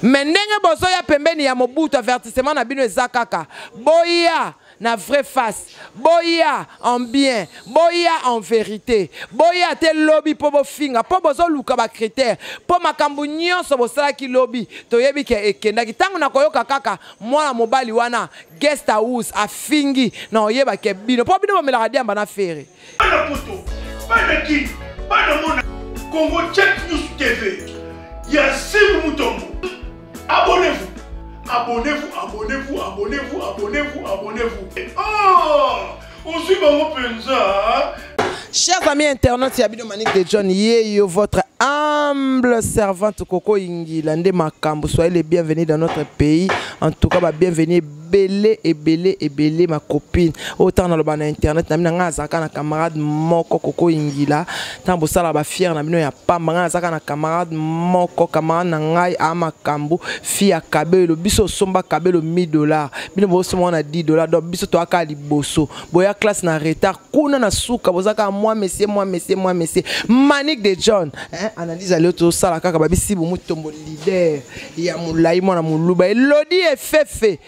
Mais ndenge bozo ya pembeni ya Mobutu avertissement na bino ezakaka. Boya na vraie face. Boya en bien. Boya en vérité. Boya te lobby po bo finga. Po bozo luka ba critère. Po makambu nyonso bo sala ki lobby. To yebi ke ekenda ki tango na koyoka kaka mwana mobali wana guest house a fingi na oyeba ke bino. Po bino bomela radiamba na fere. Bana poto. Bana ki. Bana mona. Congo Check News TV. Yassine Moutombo. Abonnez-vous. Abonnez-vous, abonnez-vous, abonnez-vous, abonnez-vous, abonnez-vous. Oh, on suit mon penza. Chers amis internautes, c'est Abidou Manique de John Yeyo, votre humble servante Coco Ingila Nde Makambo. Soyez les bienvenus dans notre pays. En tout cas, bienvenue belé et belé et belé ma copine. Autant dans le ban internet, na zaka na camarade moko Coco Ingila. Tant bosala ba fier na bino ya pamba zaka na camarade moko camarade na ngai a Makambo fia kabelo biso somba kabelo $1000. Bino boso na $10 donc biso to aka liboso. Boya classe na retard kuna na suka bozaka moi messieurs Manique de John hein analyse aller to sala kaka babisi bu mutombo leader ya mulai mona muluba Elodie est fait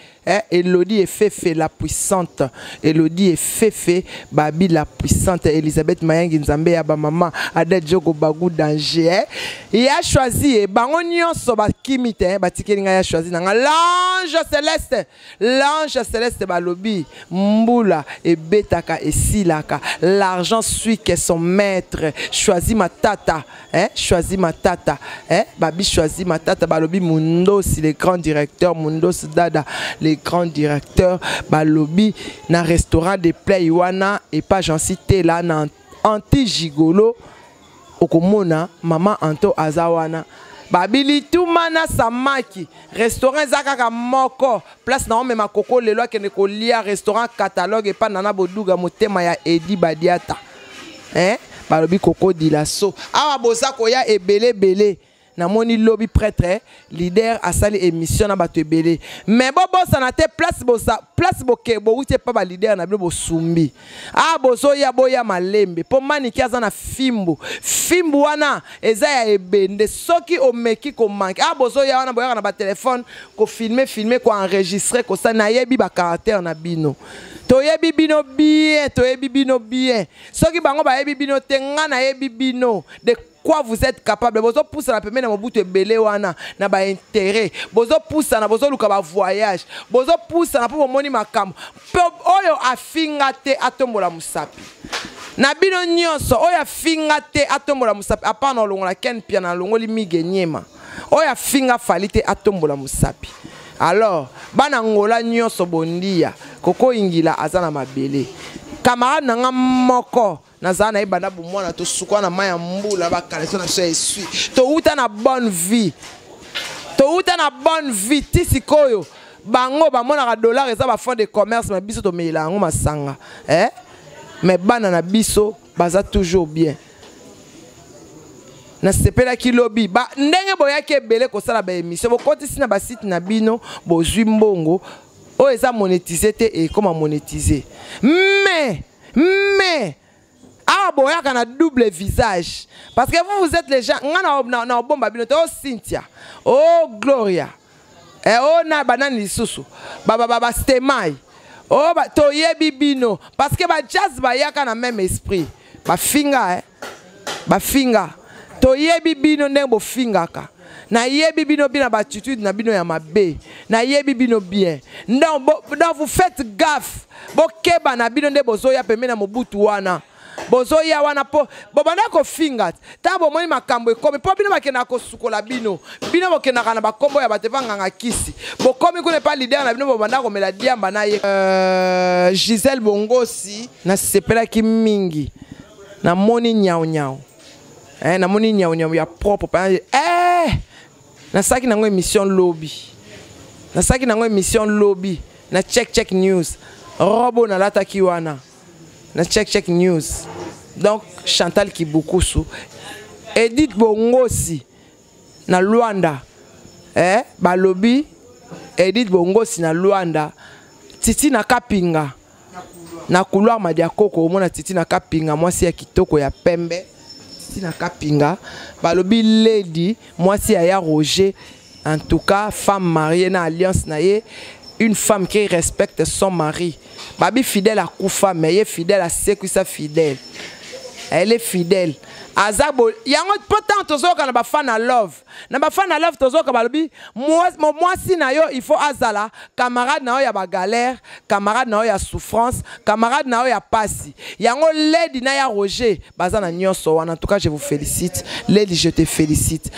Elodie est fait la puissante. Elodie est fait Babi la puissante. Elisabeth Mayangi Nzambe ya ba maman Ada Djogo Bagou danger. Il a choisi bango nyonso ba kimite ba tikelinga ya choisi nanga l'ange céleste. L'ange céleste balobi mbula et betaka et silaka. L'argent suit que son maître. Choisis ma tata choisis ma tata Babi choisis ma tata balobi Mundos les grands directeurs Mundos Dada les grands directeurs balobi na restaurant de Play wana et pas j'en cité là na anti gigolo okomona maman Anto azawana babili tumana samaki restaurant zakaka moko place na ome makoko lelo akende kolia restaurant catalogue et pas nana boduga motema ya Edi Badiata balobi koko dilaso awa boza koya ebele na moni lobby prêtre leader a sali émission na bato ebele mais bobo sanate place boke bo uti pa ba leader na bo sumbi bozo ya boya malembe po maniki aza na fimbu wana eza ya ebende soki omeki ko manki bozo ya wana boya na ba téléphone ko filmer ko enregistrer ko sa na yebi ba caractère na bino toyebi bino bien soki bango ba yebi bino tenga na yebi bino de quoi vous êtes capable bozo pousse na pembe na mobutu ebele wana na ba intérêt bozo pousse na bozo luka ba voyage bozo pousse na po moni makambo oyo afinga te atombola musapi na bino nyonso oyo afinga te atombola musapi apana olongola ken pia na longoli migenyema oyo afinga fali te atombola musapi. Alors bana ngola nyonso bondia Koko Ingila azana mabele camarade nanga moko nazana ibanda bu mwana to sukwa na maya mbula ba kaleso na so esui to uta na bonne vie tisikoyo bango ba mona ka dollar eza ba fond de commerce mais biso to meila ngo masanga mais bana na biso baza toujours bien na sepela ki lobby ba ndenge boya ke belé ko sala ba émission bo kotisi na ba site na bino bo zwi mbongo o eza monétiser te et comment monétiser mais boya kana double visage parce que vous êtes les gens na bomba bino to Cynthia Gloria na banani lisusu baba Stemai to yebi bino parce que ba jazz ba yaka na même esprit ba finga to yebi bino ndembo fingaka na yebi bino bina ba attitude na bino ya mabe na yebi bino bien donc vous faites gaffe bokeba na bino ndebo zo ya pembe na mobutu wana bozo ya wana po bobanda ko finga ta bo moni makambo ekomi po bino bakena ko sukola bino bokena kana ba kombo ya batevanga ngakisi bokomi ko ne pas leader na bino bobanda ko mela diamba na ye Gisèle Bongosi na sepela ki mingi na moni nyao na moni nyao ya propre na saki nango émission lobby na check news robo na lata kiwana na check news donc Chantal Kibukusu Edith Bongosi na Luanda balobi Edith Bongosi na Luanda Titi na Kapinga na couloir Madiakoko omona Titi na Kapinga mwasi ya kitoko ya pembe Titi na Kapinga balobi lady mwasi ya Roger En tout cas, femme mariée dans l'alliance, une femme qui respecte son mari. Babi fidèle à Koufa, mais elle est fidèle à Sekouissa fidèle. Elle est fidèle. Azabo, il y a un potent tozo quand on fan à love. Na ba fan à love tozo quand balobi moi si na yo il faut azala camarade na yo ya ba galère, camarade na yo ya souffrance, camarade na yo ya passi. Il y a un lady na ya Roger, bazana nyonso wana. En tout cas, je vous félicite. Lady, je te félicite.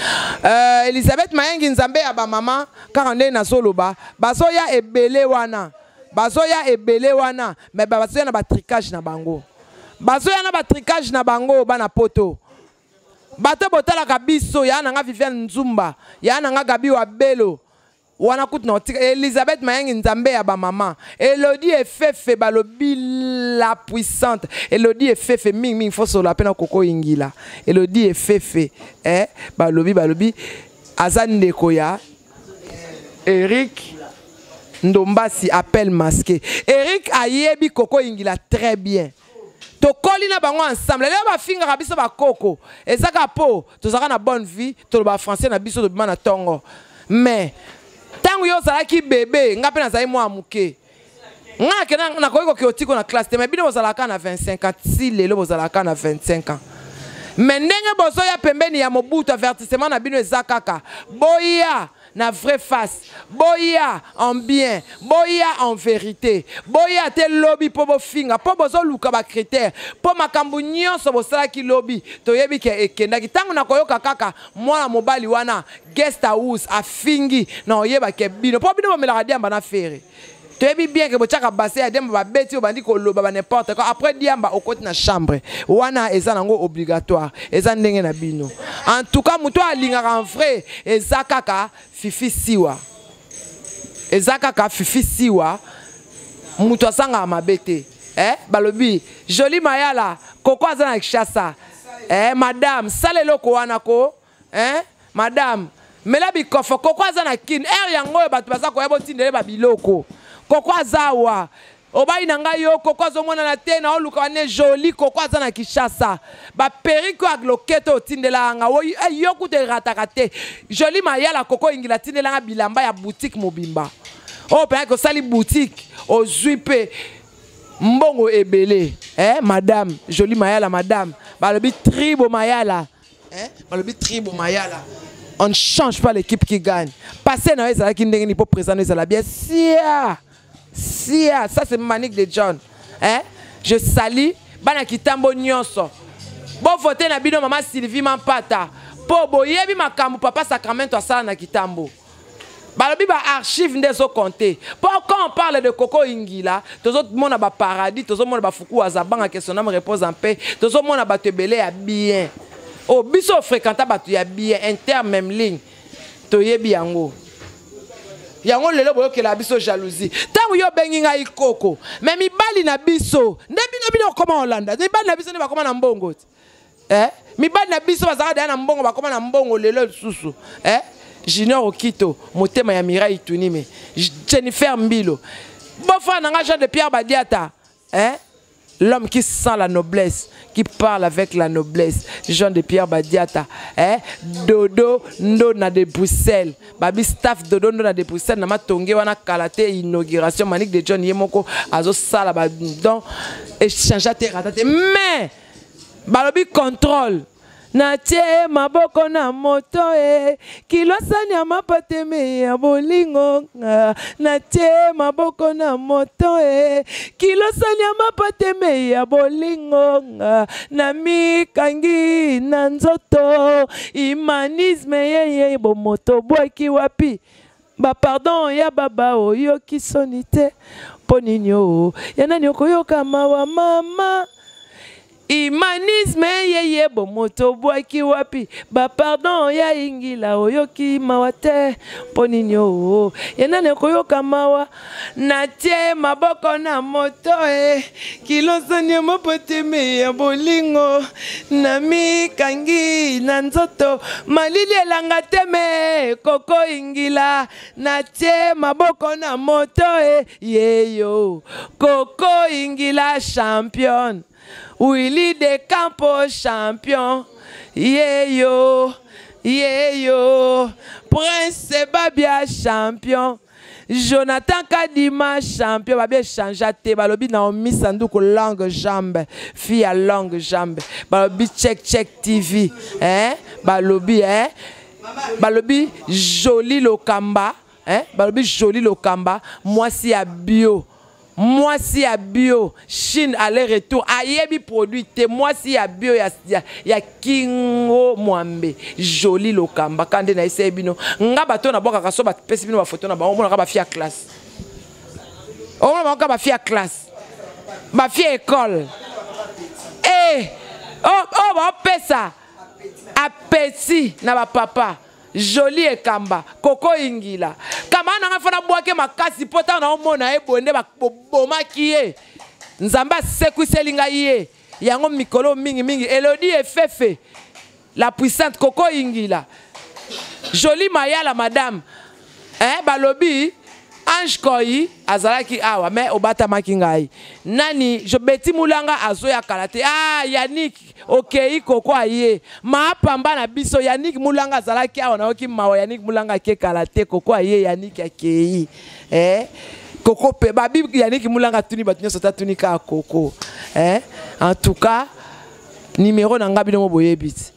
Elisabeth Mayengi Nzambe ya ba maman 42 na soloba. Bazo ya ebele wana. Bazo ya ebele wana, mais bazo ya na ba tricage na bango. Bazo ya na ba tricage na bango bana poto. Bato botala kabiso ya nanga Viviane Nzumba, ya nanga Gabi Wabelo. Wana kutu na Elisabeth Mayengi Nzambe ya ba maman. Elodie Efefe balobi la puissante. Elodie Efefe ming faut so la pena koko ingila. Elodie Efefe balobi Azan Koya. Eric Ndombasi appel masqué. Eric ayebi koko ingila très bien. Tokoli na bango ensemble. Les ba finga ka biso ba koko. Ezaka po, tozaka na bonne vie, to ba français na biso to bima na tongo. Mais tango yo sala ki bébé, ngape na zai mwa muke. Ngake na koyiko ki otiko na classe, mais bino bozalaka na 25 ans, si lelo bozalaka na 25 ans. Mais ndenge bozo ya pembeni ya Mobutu avertissement na bino ezakaka. Boya na vraie face, boya en bien, boya en vérité, boya te lobby po bo finga, po bozo luka ba critère, po makambu nyonso bo sala ki lobby, to yebi ke ekenda ki tango na koyoka kaka mwana mobali wana guest house a fingi na oyeba ke bino, po bino bo melaka diamba na fere. Tu es bien que bochaka basse ya demba beti obandi ko loba ba n'importe quoi après diamba au côté na chambre wana eza nango obligatoire eza ndenge na bino. En tout cas muto alinga en vrai eza kaka fifi siwa muto sanga mabete balobi joli mayala koko azana kishasa madame salelo ko wana ko madame mela bikofo koko azana kin yango batu baza ko yabo tindele ba biloko koko azawa obai nanga yo koko azomona na te na oluka wane joli koko azana kishasa ba periko agloketo tindela nga wo yo kute rataka te joli mayala koko ingila tindela nga bilamba ya boutique mobimba pe ko sali boutique o zuipe mbongo ebele madame joli mayala madame balobi tribo mayala balobi tribo mayala. On ne change pas l'équipe qui gagne. Passez dans les qui n'est pas présent dans les bien. Sia, ça c'est Manique de John. Je salue bana kitambo nyonso. Bon voter na bino maman Sylvie Mampata. Po boyebi makambu papa Sacramento asala na kitambo. Balobi ba archive ndezo compter. Quand on parle de Koko Ingila, tous autres monde ba paradis, tous autres monde ba fuku azabanga que son âme repose en paix. Tous autres monde ba tebele ya bien. Oh, biso fréquenta batu ya bien inter même ligne. To yebi yango. Yango lelo boyo ke la biso jalousie. Tango yo bengi nga ikoko. Mais mi bali na biso. Ndebi no bino koma Hollanda. Mi bali na biso ne ba koma na mbongo. Mi bali na biso bazaka da na mbongo ba koma na mbongo lelo susu. Junior Okito, motema ya Mirai Tunime. Jennifer Mbilo. Bofa nanga Jean de Pierre Badiata. L'homme qui sent la noblesse, qui parle avec la noblesse. Jean de Pierre Badiata. Dodo Ndona de Bruxelles. Babi staff Dodo Ndona de Bruxelles. Nama tonge wana kalate inauguration. Manique de John Yemoko. Azo sala ba don. Échange te ratate. Mais, balobi contrôle. Natie maboko na moto kilosani ya mapateme ya bolingo natie maboko na moto kilosani ya mapateme ya bolingo na mikangi na nzoto imanisme yeye bomoto bwaki wapi ba pardon ya baba oyo kisonite poninyo ya nani okoyoka mawa mama Imanisme yeye bomoto bwaki wapi ba pardon ya ingila oyoki mawate poninyo yenane koyoka mawa natie maboko na moto kilosani mopoteme ya bolingo na mikangi na nzoto malili elanga teme koko ingila natie maboko na moto yeyo koko ingila champion Willy de Campo champion, yeyo, Yeyo, Prince Babia champion. Jonathan Kadima champion. Babia changeate. Balobi Naomi Sanduko langue jambe. Fille à langue jambe. Balobi check TV. Balobi, Balobi joli lokamba. Balobi joli lokamba. Moi si à bio. Moi si à bio, Chine aller-retour, ayebi produit, moi si à bio, ya Kingo Mwambe, joli lokamba, kande na ese bino, nga bato na boka kaso ba pesi bino ba photo na ba, on na ba fia classe. On na ba fia classe. Ba fia école. Ba pesa. Appétit na ba papa. Joli et kamba, Koko Ingila. Kama na fana boake makasi pota na omona ebonde ba boma kiye. Nzamba sekwiselinga ye. Yango mikolo mingi Elodie Efefe. La puissante Koko Ingila. Joli Mayala madame. Balobi Ange Koyi azalaki awa mais obata makingai. Nani je beti mulanga azoya kalate. Yannick okei koko aye. Ma pamba na biso Yannick mulanga azalaki awa na oki mawa Yannick mulanga ke kalate koko aye Yannick akei. Koko pe babi Yannick mulanga tuni batunyo sota tuni ka koko. En tout cas numéro na ngabi no boyebit.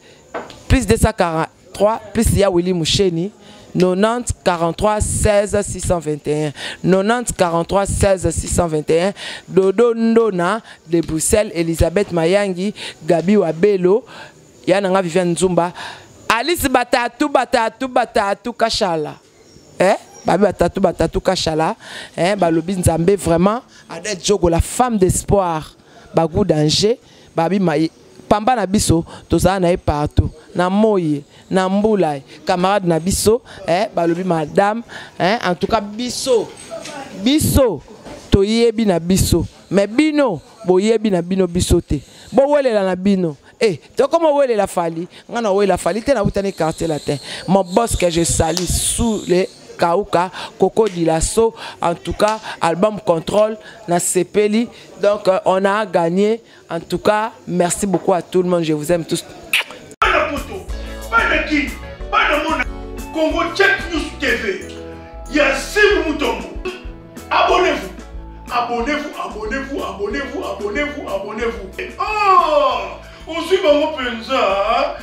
Plus 243 plus ya Willy Moucheni. 90 43 16 621 90 43 16 621 Dodo Ndona de Bruxelles Elisabeth Mayangi Gabi Wabelo Yananga Viviane Nzumba Alice Batatu Kashala Babi Batatu Kashala Balobi Nzambe vraiment Adette Jogo la femme d'espoir Bagou danger Babi Maye Pamba na biso tozana na partout na moye na mbulai camarade na biso balobi madame en tout cas biso toyebi na biso mais bino boyebi na bino biso te bo welela na bino to comment welela fali ngana welela fali te na utani quartier latin mon boss que je salue sous les Kauka, Coco Dilasso, en tout cas, album Contrôle, na Sepeli. Donc, on a gagné. En tout cas, merci beaucoup à tout le monde. Je vous aime tous. Congo Check News TV. Il y a Sim Moutombo. Abonnez-vous. Abonnez-vous. Oh, on suit mon pensa.